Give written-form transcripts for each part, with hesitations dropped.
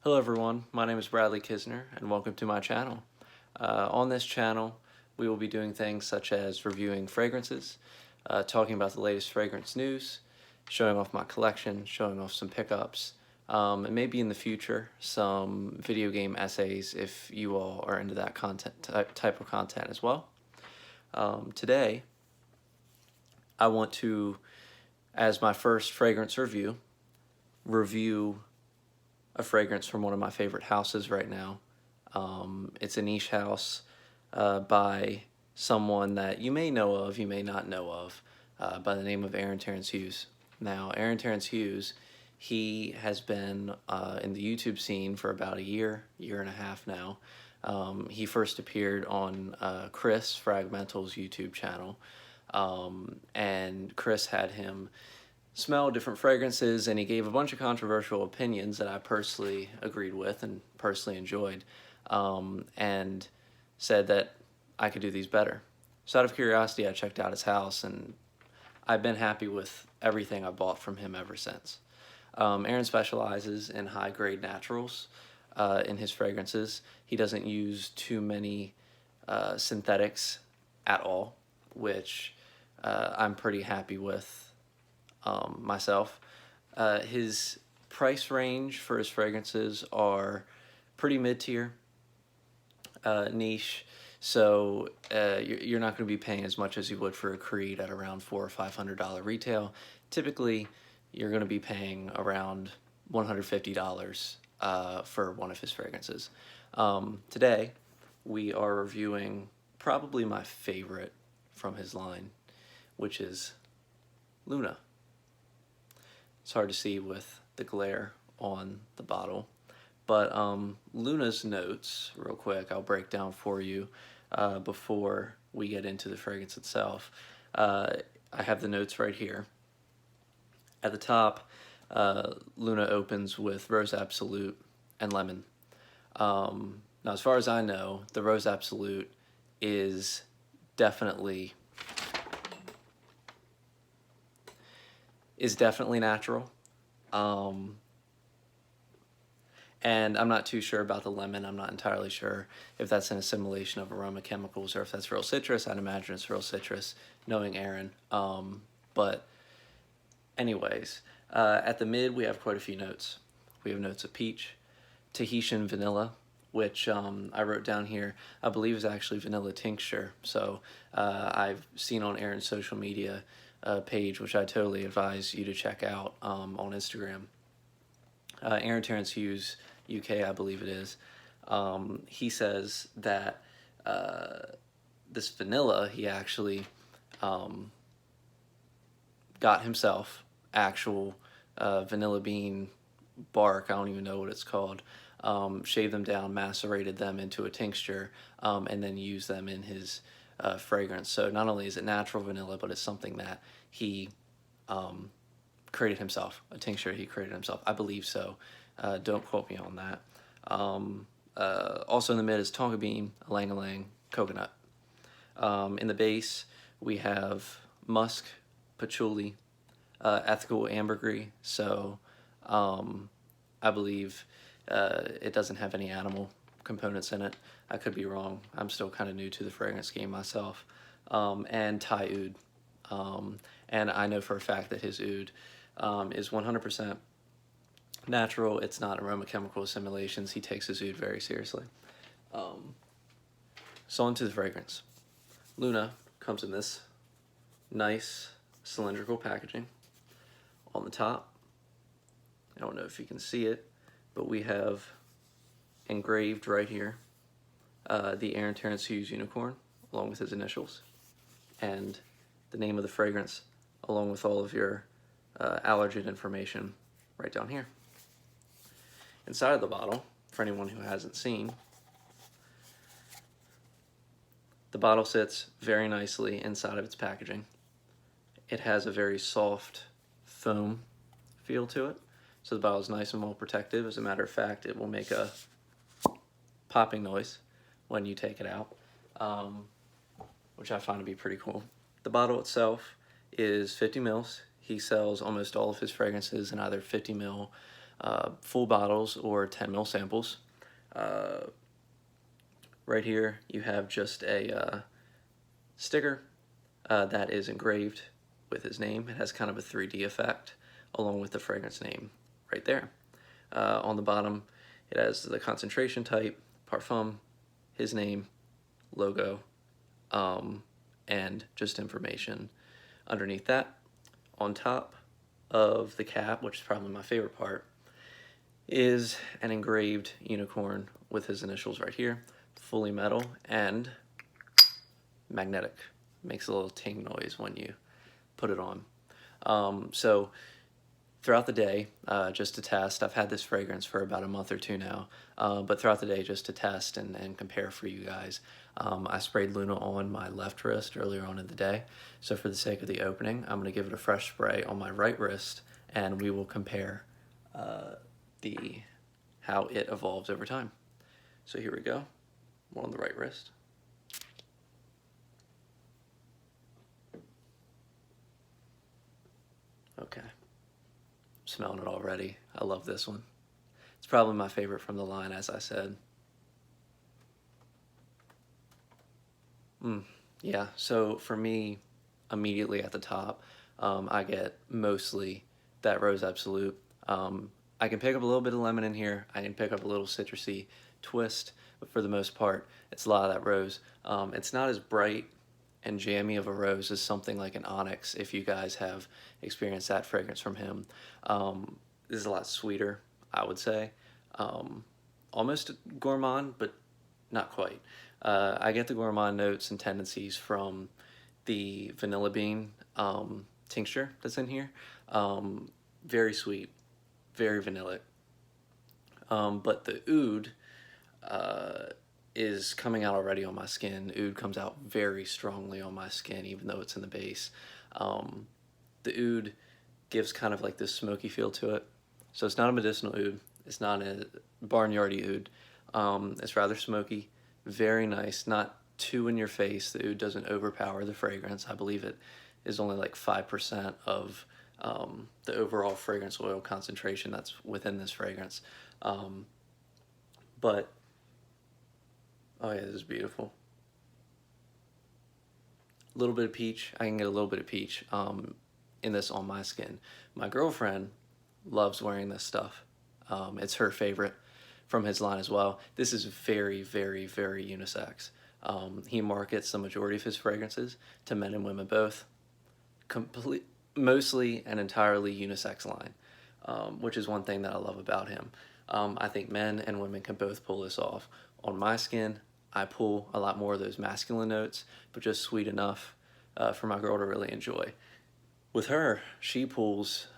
Hello everyone, my name is Bradley Kisner and welcome to my channel. On this channel we will be doing things such as reviewing fragrances, talking about the latest fragrance news, showing off my collection, showing off some pickups, and maybe in the future some video game essays if you all are into that type of content as well. Today I want to, as my first fragrance review a fragrance from one of my favorite houses right now. It's a niche house by someone that you may know of, you may not know of, by the name of Terence Hughes. Now, Terence Hughes, he has been in the YouTube scene for about a year and a half now. He first appeared on Chris Fragmental's YouTube channel, and Chris had him smell different fragrances, and he gave a bunch of controversial opinions that I personally agreed with and personally enjoyed, and said that I could do these better. So out of curiosity, I checked out his house, and I've been happy with everything I bought from him ever since. Aaron specializes in high-grade naturals in his fragrances. He doesn't use too many synthetics at all, which I'm pretty happy with myself. His price range for his fragrances are pretty mid-tier, niche, so you're not going to be paying as much as you would for a Creed at around $400 or $500 retail. Typically, you're going to be paying around $150 for one of his fragrances. Today, we are reviewing probably my favorite from his line, which is Luna. It's hard to see with the glare on the bottle, but Luna's notes, real quick, I'll break down for you before we get into the fragrance itself. I have the notes right here. At the top, Luna opens with Rose Absolute and Lemon. Now, as far as I know, the Rose Absolute is definitely natural, and I'm not too sure about the lemon. I'm not entirely sure if that's an assimilation of aroma chemicals or if that's real citrus. I'd imagine it's real citrus, knowing Aaron. But anyways, at the mid we have quite a few notes. We have notes of peach, Tahitian vanilla, which I wrote down here, I believe is actually vanilla tincture. So I've seen on Aaron's social media page, which I totally advise you to check out on Instagram. Terence Hughes, UK, I believe it is. He says that this vanilla, he actually got himself actual vanilla bean bark, I don't even know what it's called, shaved them down, macerated them into a tincture, and then used them in his fragrance. So not only is it natural vanilla, but it's something that he created himself, a tincture he created himself. I believe so. Don't quote me on that. Also in the mid is tonka bean, ylang ylang, coconut. In the base, we have musk, patchouli, ethical ambergris. So I believe it doesn't have any animal components in it. I could be wrong. I'm still kind of new to the fragrance game myself. And Thai oud. And I know for a fact that his oud is 100% natural. It's not aroma chemical assimilations. He takes his oud very seriously. So on to the fragrance. Luna comes in this nice cylindrical packaging. On the top, I don't know if you can see it, but we have engraved right here the Terence Hughes unicorn along with his initials, and the name of the fragrance along with all of your allergen information right down here. Inside of the bottle, for anyone who hasn't seen, the bottle sits very nicely inside of its packaging. It has a very soft foam feel to it, so the bottle is nice and well protected. As a matter of fact, it will make a popping noise when you take it out, which I find to be pretty cool. The bottle itself is 50 mils. He sells almost all of his fragrances in either 50 ml full bottles or 10 ml samples. Right here you have just a sticker that is engraved with his name. It has kind of a 3D effect along with the fragrance name right there. On the bottom it has the concentration type, parfum, his name, logo, and just information underneath that. On top of the cap, which is probably my favorite part, is an engraved unicorn with his initials right here, fully metal and magnetic. Makes a little ting noise when you put it on. So throughout the day, just to test, I've had this fragrance for about a month or two now, but throughout the day just to test and compare for you guys, I sprayed Luna on my left wrist earlier on in the day. So for the sake of the opening, I'm going to give it a fresh spray on my right wrist, and we will compare how it evolves over time. So here we go. More on the right wrist. Okay. Smelling it already. I love this one. It's probably my favorite from the line, as I said. Yeah, so for me, immediately at the top, I get mostly that Rose Absolute. I can pick up a little bit of lemon in here. I can pick up a little citrusy twist, but for the most part, it's a lot of that rose. It's not as bright and jammy of a rose as something like an Onyx, if you guys have experienced that fragrance from him. This is a lot sweeter, I would say. Almost gourmand, but not quite. I get the gourmand notes and tendencies from the vanilla bean tincture that's in here. Very sweet, very vanillic. But the oud is coming out already on my skin. Oud comes out very strongly on my skin, even though it's in the base. The oud gives kind of like this smoky feel to it. So it's not a medicinal oud. It's not a barnyardy oud. It's rather smoky, very nice, not too in your face. The oud doesn't overpower the fragrance. I believe it is only like 5% of the overall fragrance oil concentration that's within this fragrance. But oh yeah, this is beautiful. A little bit of peach. I can get a little bit of peach in this on my skin. My girlfriend loves wearing this stuff. It's her favorite from his line as well. This is very, very, very unisex. He markets the majority of his fragrances to men and women both. Mostly and entirely unisex line, which is one thing that I love about him. I think men and women can both pull this off. On my skin, I pull a lot more of those masculine notes, but just sweet enough for my girl to really enjoy. With her, she pulls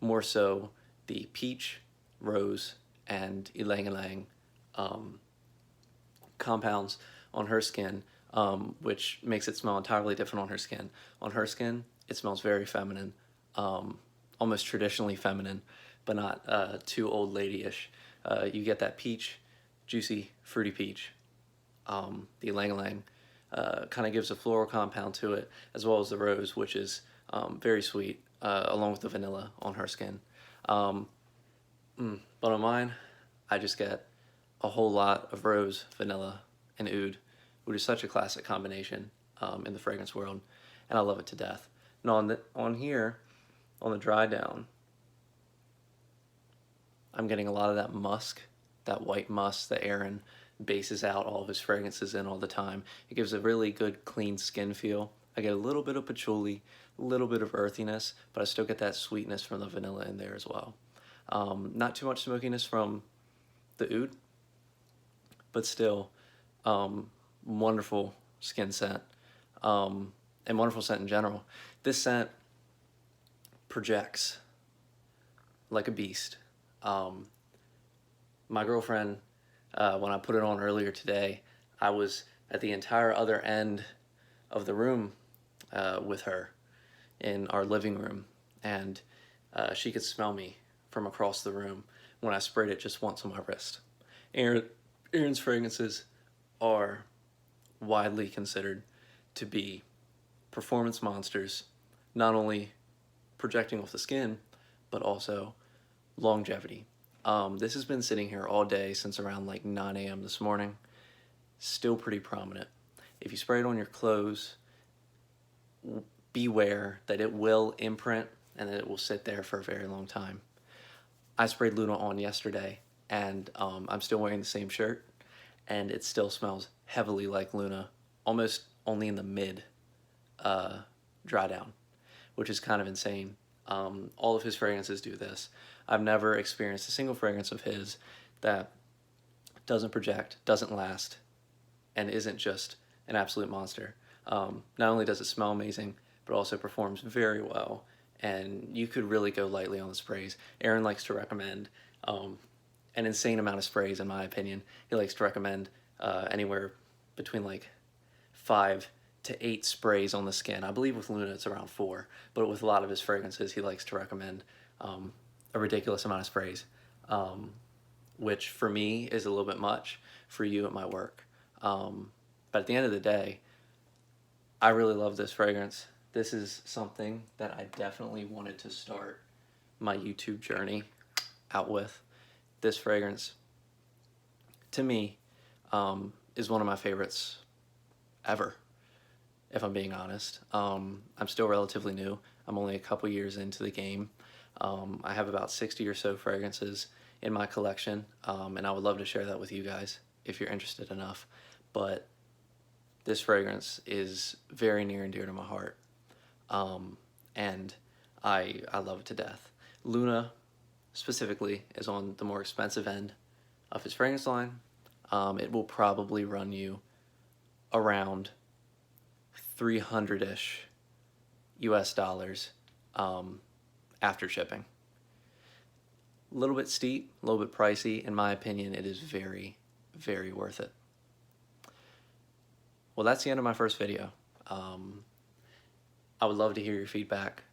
more so the peach, rose, and ylang-ylang compounds on her skin, which makes it smell entirely different on her skin. On her skin, it smells very feminine, almost traditionally feminine, but not too old lady-ish. You get that peach, juicy, fruity peach. The ylang-ylang kind of gives a floral compound to it, as well as the rose, which is very sweet, along with the vanilla on her skin. But on mine, I just get a whole lot of rose, vanilla, and oud, which is such a classic combination in the fragrance world, and I love it to death. And on here, on the dry down, I'm getting a lot of that musk, that white musk that Aaron bases out all of his fragrances in all the time. It gives a really good, clean skin feel. I get a little bit of patchouli, a little bit of earthiness, but I still get that sweetness from the vanilla in there as well. Not too much smokiness from the oud, but still wonderful skin scent, and wonderful scent in general. This scent projects like a beast. My girlfriend, when I put it on earlier today, I was at the entire other end of the room with her in our living room, and she could smell me from across the room when I sprayed it just once on my wrist. Aaron's fragrances are widely considered to be performance monsters, not only projecting off the skin, but also longevity. This has been sitting here all day since around like 9 a.m. this morning. Still pretty prominent. If you spray it on your clothes, beware that it will imprint and that it will sit there for a very long time. I sprayed Luna on yesterday, and I'm still wearing the same shirt, and it still smells heavily like Luna, almost only in the mid dry down, which is kind of insane. All of his fragrances do this. I've never experienced a single fragrance of his that doesn't project, doesn't last, and isn't just an absolute monster. Not only does it smell amazing, but also performs very well, and you could really go lightly on the sprays. Aaron likes to recommend an insane amount of sprays, in my opinion. He likes to recommend anywhere between like 5 to 8 sprays on the skin. I believe with Luna it's around 4, but with a lot of his fragrances he likes to recommend a ridiculous amount of sprays, which for me is a little bit much. For you it might work. But at the end of the day, I really love this fragrance. This is something that I definitely wanted to start my YouTube journey out with. This fragrance, to me, is one of my favorites ever, if I'm being honest. I'm still relatively new. I'm only a couple years into the game. I have about 60 or so fragrances in my collection, and I would love to share that with you guys if you're interested enough. But this fragrance is very near and dear to my heart, and I love it to death. Luna, specifically, is on the more expensive end of his fragrance line. It will probably run you around 300-ish US dollars after shipping. A little bit steep, a little bit pricey. In my opinion, it is very, very worth it. Well, that's the end of my first video. I would love to hear your feedback.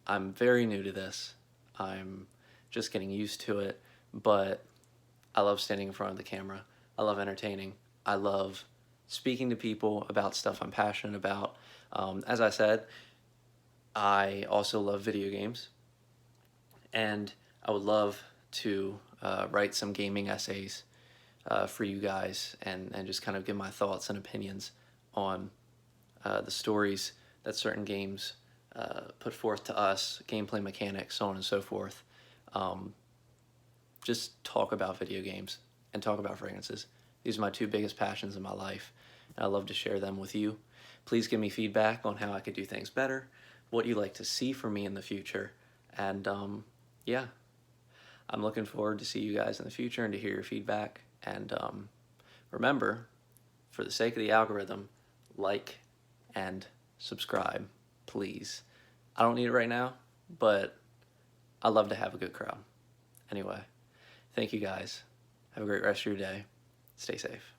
I'm very new to this. I'm just getting used to it, but I love standing in front of the camera. I love entertaining. I love speaking to people about stuff I'm passionate about. As I said, I also love video games, and I would love to write some gaming essays for you guys and just kind of give my thoughts and opinions on the stories that certain games put forth to us, gameplay mechanics, so on and so forth. Just talk about video games and talk about fragrances. These are my 2 biggest passions in my life, and I love to share them with you. Please give me feedback on how I could do things better, what you'd like to see from me in the future, and yeah, I'm looking forward to see you guys in the future and to hear your feedback. And remember, for the sake of the algorithm, like and subscribe, please. I don't need it right now, but I love to have a good crowd. Anyway, thank you guys. Have a great rest of your day. Stay safe.